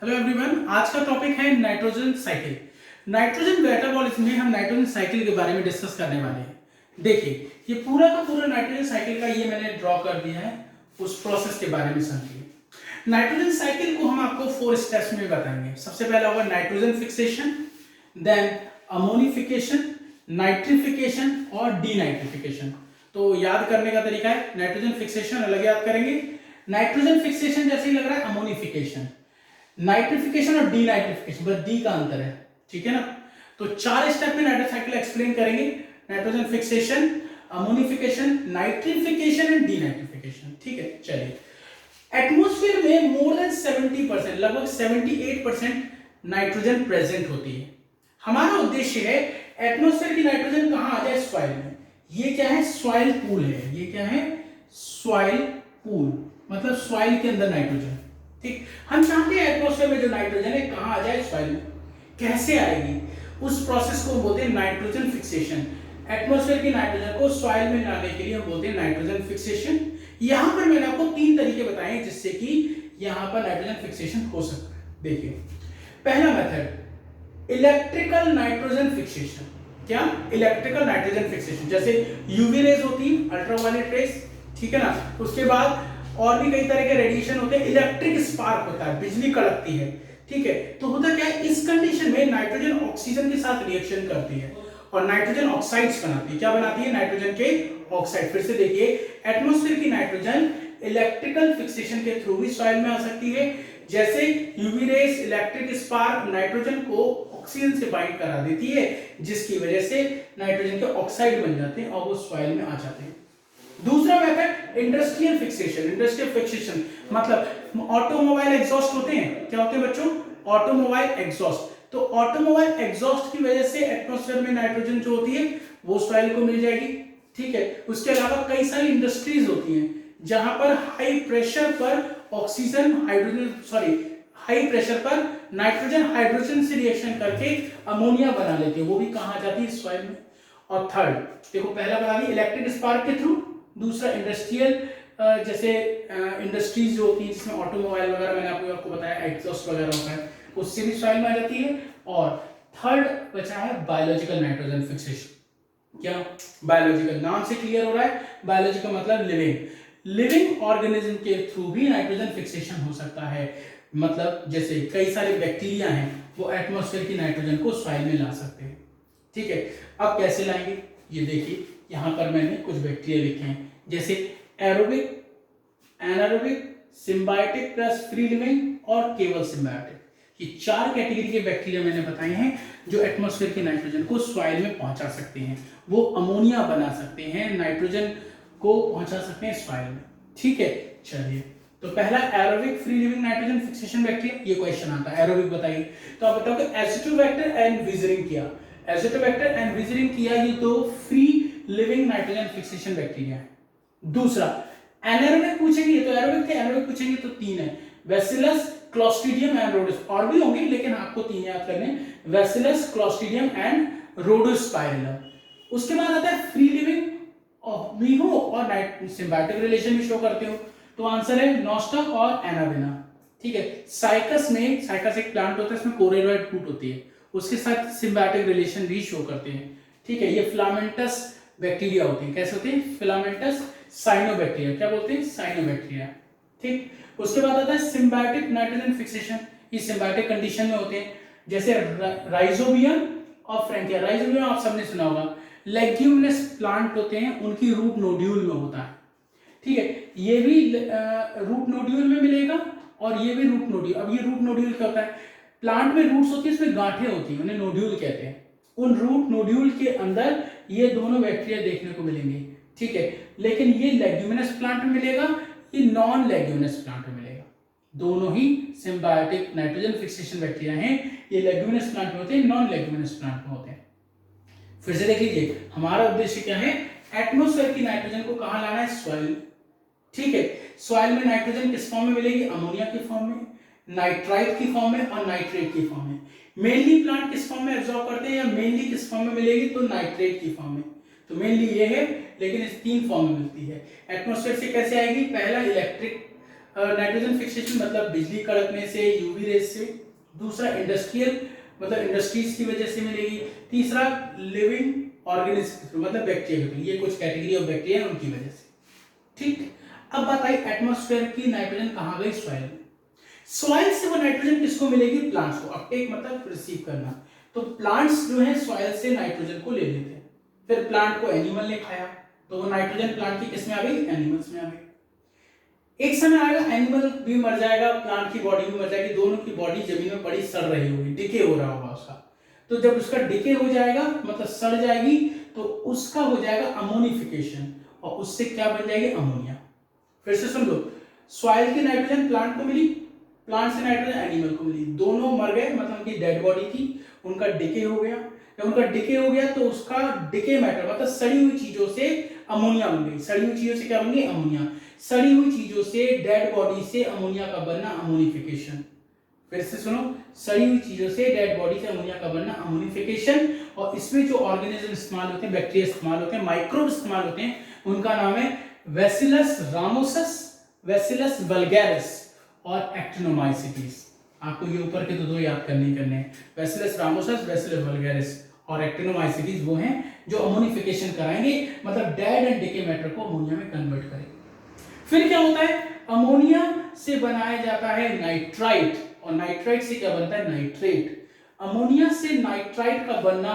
Hello everyone, आज का topic है नाइट्रोजन साइकिल। नाइट्रोजन मेटाबॉलिज्म में हम नाइट्रोजन साइकिल के बारे में डिस्कस करने वाले हैं। देखिए, ये पूरा का पूरा नाइट्रोजन साइकिल का ये मैंने ड्रॉ कर दिया है, उस प्रोसेस के बारे में समझिए। नाइट्रोजन साइकिल को हम आपको 4 स्टेप्स में बताएंगे। सबसे पहला होगा nitrogen fixation, then ammonification, nitrification और डीनाइट्रिफिकेशन। तो याद करने का तरीका है, नाइट्रोजन फिक्सेशन अलग याद करेंगे, नाइट्रोजन फिक्सेशन जैसे ही लग रहा है अमोनिफिकेशन, नाइट्रिफिकेशन और डीनाइट्रिफिकेशन, बस डी का अंतर है, ठीक है ना। तो 4 स्टेप में नाइट्रोजन साइकिल एक्सप्लेन करेंगे, nitrogen fixation, ammonification, nitrification and denitrification. ठीक है, चलिए। एटमॉस्फेयर में मोर देन 70%, लगभग 78% नाइट्रोजन प्रेजेंट होती है। हमारा उद्देश्य है एटमॉस्फेयर की नाइट्रोजन कहां आ जाए, सॉइल में। ये क्या है, सॉइल पूल है। ये क्या है, सॉइल पूल, मतलब सॉइल के अंदर नाइट्रोजन। ठीक, हम चाहते हैं एटमॉस्फेयर में जो नाइट्रोजन है कहां आ जाए, सॉइल में। कैसे आएगी, उस प्रोसेस को बोलते हैं नाइट्रोजन फिक्सेशन। एटमॉस्फेयर की नाइट्रोजन को सॉइल में लाने के लिए हम बोलते हैं नाइट्रोजन फिक्सेशन। यहां पर मैंने आपको 3 तरीके बताए हैं जिससे कि यहां पर नाइट्रोजन फिक्सेशन हो सकता है। देखिए, पहला मेथड इलेक्ट्रिकल नाइट्रोजन फिक्सेशन। क्या, इलेक्ट्रिकल नाइट्रोजन फिक्सेशन, जैसे यूवी रेज होती है, अल्ट्रावायलेट रेज, ठीक है ना। उसके बाद और भी कई तरह के रेडिएशन होते हैं, इलेक्ट्रिक स्पार्क होता है, बिजली कड़कती है, ठीक है। तो होता क्या है, इस कंडीशन में नाइट्रोजन ऑक्सीजन के साथ रिएक्शन करती है और नाइट्रोजन ऑक्साइड्स बनाती है। क्या बनाती है, नाइट्रोजन के ऑक्साइड। फिर से देखिए, एटमॉस्फेयर की नाइट्रोजन इलेक्ट्रिकल फिक्सेशन के थ्रू भी सॉइल में आ सकती है, जैसे UV rays, electric spark nitrogen को ऑक्सीजन से बाइंड करा देती है, जिसकी वजह से नाइट्रोजन के ऑक्साइड बन जाते हैं और वो सॉइल में आ जाते हैं। दूसरा method industrial fixation. Industrial fixation मतलब ऑटोमोबाइल एग्जॉस्ट होते हैं, क्या होते हैं बच्चों, ऑटोमोबाइल एग्जॉस्ट। तो ऑटोमोबाइल एग्जॉस्ट की वजह से एटमॉस्फेयर में नाइट्रोजन जो होती है वो सॉइल को मिल जाएगी, ठीक है। उसके अलावा कई सारी इंडस्ट्रीज होती हैं जहां पर हाई प्रेशर पर ऑक्सीजन हाई प्रेशर पर नाइट्रोजन हाइड्रोजन से रिएक्शन करके अमोनिया बना लेती है, वो भी कहां जाती है, सॉइल में। और थर्ड, देखो पहला बता दी इलेक्ट्रिक स्पार्क के थ्रू, दूसरा इंडस्ट्रियल, जैसे इंडस्ट्रीज जो होती है जिसमें ऑटोमोबाइल वगैरह, मैंने आपको बताया एग्जॉस्ट वगैरह होता है, उससे भी सॉइल में आ जाती है। और थर्ड बचा है बायोलॉजिकल नाइट्रोजन फिक्सेशन। क्या, बायोलॉजिकल, नाम से क्लियर हो रहा है, बायोलॉजिकल मतलब लिविंग ऑर्गेनिज्म के थ्रू भी नाइट्रोजन फिक्सेशन हो सकता है। मतलब जैसे कई सारे बैक्टीरिया हैं, वो एटमॉस्फेयर की नाइट्रोजन को सॉइल में ला सकते हैं, ठीक है। अब कैसे लाएंगे, ये देखिए, यहां पर मैंने कुछ बैक्टीरिया लिखे हैं, जैसे aerobic, anaerobic, symbiotic plus free living और केवल सिम्बायोटिक। ये 4 कैटेगरी के बैक्टीरिया मैंने बताए हैं जो एटमॉस्फेयर की नाइट्रोजन को सॉइल में पहुंचा सकते हैं। वो अमोनिया बना सकते हैं, नाइट्रोजन को पहुंचा सकते हैं सॉइल में, ठीक है। चलिए, तो पहला aerobic free living nitrogen fixation bacteria, ये क्वेश्चन आता है, एरोबिक बताइए। तो आप बताओगे एसिटोबैक्टर एंड विजरिंकिया। एसिटोबैक्टर एंड विजरिंकिया ये 2 free living nitrogen fixation bacteria है। दूसरा एनारोबिक पूछेंगे तो एरोबिक थे, एनारोबिक पूछेंगे तो 3 है, बैसिलस, क्लोस्ट्रीडियम एंड रोडस। और भी होंगे लेकिन आपको 3 याद करने, बैसिलस, क्लोस्ट्रीडियम एंड रोडोस्पाइरलम। उसके बाद आता है फ्री लिविंग मीहो और सिम्बायोटिक रिलेशन भी शो करते हो, तो आंसर है नॉस्टक और एनाबिना, ठीक है। साइकस एक प्लांट होता है, इसमें कोरेलॉइड रूट होती है, उसके साथ सिम्बायोटिक रिलेशन भी शो करते हैं, ठीक है। ये फिलामेंटस बैक्टीरिया होते हैं, कैसे होते हैं, फिलामेंटस साइनोबैक्टीरिया, क्या बोलते हैं, साइनोबैक्टीरिया, ठीक। उसके बाद आता है सिम्बायोटिक नाइट्रोजन फिक्सेशन, ये सिम्बायोटिक कंडीशन में होते हैं, जैसे राइजोबियम और फ्रैंकिया। राइजोबियम आप सबने सुना होगा, लेग्यूमिनस प्लांट होते हैं, उनकी रूट नोड्यूल में होता है, ठीक है। ये भी रूट नोड्यूल में मिलेगा और ये भी रूट नोड्यूल। अब ये रूट नोड्यूल क्या होता है, प्लांट में रूट्स होती है, इसमें गांठें होती हैं, उन्हें नोड्यूल कहते हैं। उन रूट नोड्यूल के अंदर ये दोनों बैक्टीरिया देखने को मिलेंगे, ठीक है। लेकिन ये लेग्यूमिनस प्लांट में मिलेगा, ये नॉन लेग्यूमिनस प्लांट में मिलेगा। दोनों ही सिम्बायोटिक नाइट्रोजन फिक्सेशन बैक्टीरिया हैं, ये लेग्यूमिनस प्लांट में होते हैं, नॉन लेग्यूमिनस प्लांट में होते हैं। फिर से देख लीजिए, हमारा उद्देश्य क्या है, एटमॉस्फेयर की नाइट्रोजन को कहां लाना है, सॉइल, ठीक है। सॉइल में नाइट्रोजन किस फॉर्म में मिलेगी, अमोनिया के फॉर्म में, नाइट्राइट की फॉर्म में और नाइट्रेट की फॉर्म में। मेनली प्लांट किस फॉर्म में एब्जॉर्ब करते हैं, या मेनली किस फॉर्म में मिलेगी, तो नाइट्रेट की फॉर्म में। तो मेनली ये है, लेकिन इस 3 फॉर्म में मिलती है। एटमॉस्फेयर से कैसे आएगी, पहला इलेक्ट्रिक नाइट्रोजन फिक्सेशन मतलब बिजली कड़कने से, यूवी रेज से। दूसरा इंडस्ट्रियल मतलब इंडस्ट्रीज की वजह से मिलेगी। तीसरा लिविंग ऑर्गेनिज्म मतलब बैक्टीरिया, ये कुछ कैटेगरी ऑफ बैक्टीरिया है उनकी वजह से। ठीक, अब बात आई एटमॉस्फेयर की, नाइट्रोजन कहाँ गई? सॉइल में। सॉइल से वो नाइट्रोजन किसको मिलेगी? प्लांट्स को। अपटेक मतलब रिसीव करना, तो प्लांट्स जो है सॉइल से नाइट्रोजन को ले लेते हैं। फिर प्लांट को एनिमल ने खाया तो वो नाइट्रोजन प्लांट की किस में आ गई? एनिमल्स में आ गई। एक समय आएगा एनिमल भी मर जाएगा, प्लांट की बॉडी भी मर जाएगी, दोनों की बॉडी जमीन में पड़ी सड़ रही होगी, डिके हो रहा होगा उसका। तो जब उसका डिके हो जाएगा मतलब सड़ जाएगी, तो उसका हो जाएगा अमोनिफिकेशन, और उससे क्या बन जाएगी? अमोनिया। फिर से सुन लो, सॉइल की नाइट्रोजन प्लांट को मिली, प्लांट से नाइट्रोजन एनिमल को मिली, दोनों मर गए मतलब उनकी डेड बॉडी थी, उनका डिके हो गया। जब उनका डिके हो गया तो उसका डिके मैटर मतलब सड़ी हुई चीजों से अमोनिया बन गई। सड़ी हुई चीजों से क्या बन गई? अमोनिया। सड़ी हुई चीजों से, डेड बॉडी से अमोनिया का बनना अमोनिफिकेशन। फिर से सुनो, सड़ी हुई चीजों से, डेड बॉडी से अमोनिया का बनना अमोनिफिकेशन। और इसमें जो ऑर्गेनिज्म इस्तेमाल होते हैं, बैक्टीरिया इस्तेमाल होते हैं, माइक्रोब इस्तेमाल होते हैं, उनका नाम है बैसिलस रामोसस, बैसिलस वल्गैरिस और एक्टिनोमाइसीटीज। आपको ये ऊपर के तो दो याद करने हैं, बैसिलस रामोसस, बैसिलस वल्गैरिस और एक्टिनोमाइसीटीज वो हैं जो अमोनिफिकेशन कराएंगे, मतलब डेड एंड डिके मैटर को अमोनिया में कन्वर्ट करेंगे। फिर क्या होता है? अमोनिया से बनाया जाता है नाइट्राइट, और नाइट्राइट से क्या बनता है? नाइट्रेट। अमोनिया से नाइट्राइट का बनना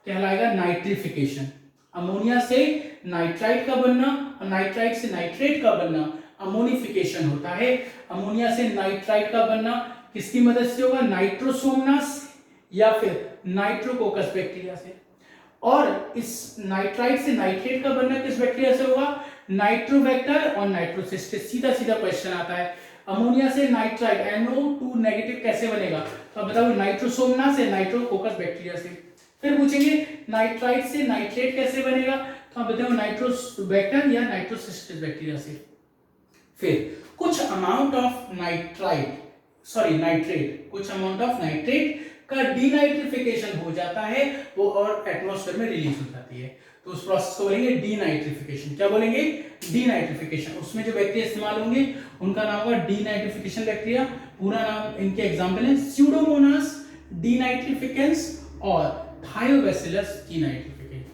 कहलाएगा नाइट्रिफिकेशन। अमोनिया से नाइट्राइट का बनना और नाइट्राइट से नाइट्रेट का बनना अमोनिफिकेशन होता है। अमोनिया से नाइट्राइट का बनना किसकी मदद से होगा? नाइट्रोसोमनास या फिर नाइट्रोकोकस बैक्टीरिया से। और इस नाइट्राइट से नाइट्रेट का बनना किस बैक्टीरिया से होगा? नाइट्रोबैक्टर और नाइट्रोसिस्टिस। सीधा सीधा क्वेश्चन आता है, अमोनिया से नाइट्राइट NO2 नेगेटिव कैसे बनेगा? तो अब बताओ, नाइट्रोसोमनास से, नाइट्रोकोकस बैक्टीरिया से। फिर पूछेंगे नाइट्राइट से नाइट्रेट कैसे बनेगा? तो आप बताओ, नाइट्रोबैक्टर या नाइट्रोसिस्टिस बैक्टीरिया से। फिर कुछ अमाउंट ऑफ नाइट्रेट, कुछ अमाउंट ऑफ नाइट्रेट का डीनाइट्रिफिकेशन हो जाता है वो, और एटमॉस्फेयर में रिलीज हो जाती है, तो उस प्रोसेस को बोलेंगे डीनाइट्रिफिकेशन। क्या बोलेंगे? डीनाइट्रिफिकेशन। उसमें जो बैक्टीरिया इस्तेमाल होंगे उनका नाम होगा डीनाइट्रिफिकेशन बैक्टीरिया। पूरा नाम इनके एग्जांपल है स्यूडोमोनास डीनाइट्रिफिकेंस और थायोबैसिलस डीनाइट्रिफिकेंस।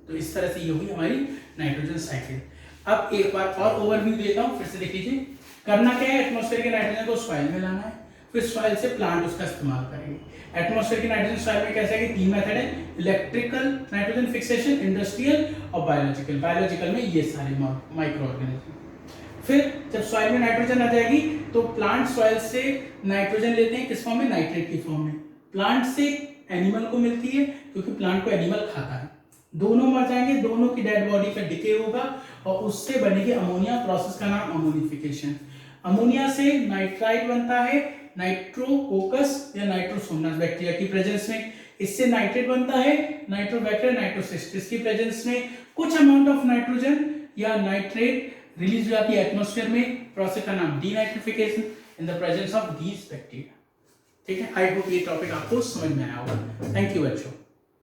तो इस तरह से ये हुई हमारी नाइट्रोजन साइकिल। अब एक बार और ओवरव्यू देता हूं, फिर से देख लीजिए। करना क्या है? एटमॉस्फेयर के नाइट्रोजन को सॉइल में लाना है, फिर सॉइल से प्लांट उसका इस्तेमाल करेंगे। एटमॉस्फेयर की नाइट्रोजन सॉइल में कैसे है कि 3 मेथड है, इलेक्ट्रिकल नाइट्रोजन फिक्सेशन, इंडस्ट्रियल और बायोलॉजिकल। बायोलॉजिकल में ये सारे माइक्रो ऑर्गेनिज्म। फिर जब सॉइल में नाइट्रोजन आ जाएगी तो प्लांट सॉइल से नाइट्रोजन लेते हैं, किस फॉर्म में? नाइट्रेट की फॉर्म में। प्लांट से एनिमल को मिलती है क्योंकि प्लांट को एनिमल खाता है, दोनों मर जाएंगे, दोनों की डेड बॉडी पे डिके होगा और उससे बनेगी अमोनिया। प्रोसेस का नाम अमोनिफिकेशन। अमोनिया से नाइट्राइट बनता है नाइट्रोकोकस या नाइट्रोसोमनास बैक्टीरिया की प्रेजेंस में। इससे नाइट्रेट बनता है नाइट्रोबैक्टर नाइट्रोसिस्टिस की प्रेजेंस में। कुछ अमाउंट ऑफ नाइट्रोजन या नाइट्रेट रिलीज हो जाती है एटमॉस्फेयर में। प्रोसेस का नाम denitrification in the presence of these bacteria. ठीक है, आई होप ये टॉपिक आपको समझ में आया होगा। थैंक यू बच्चों।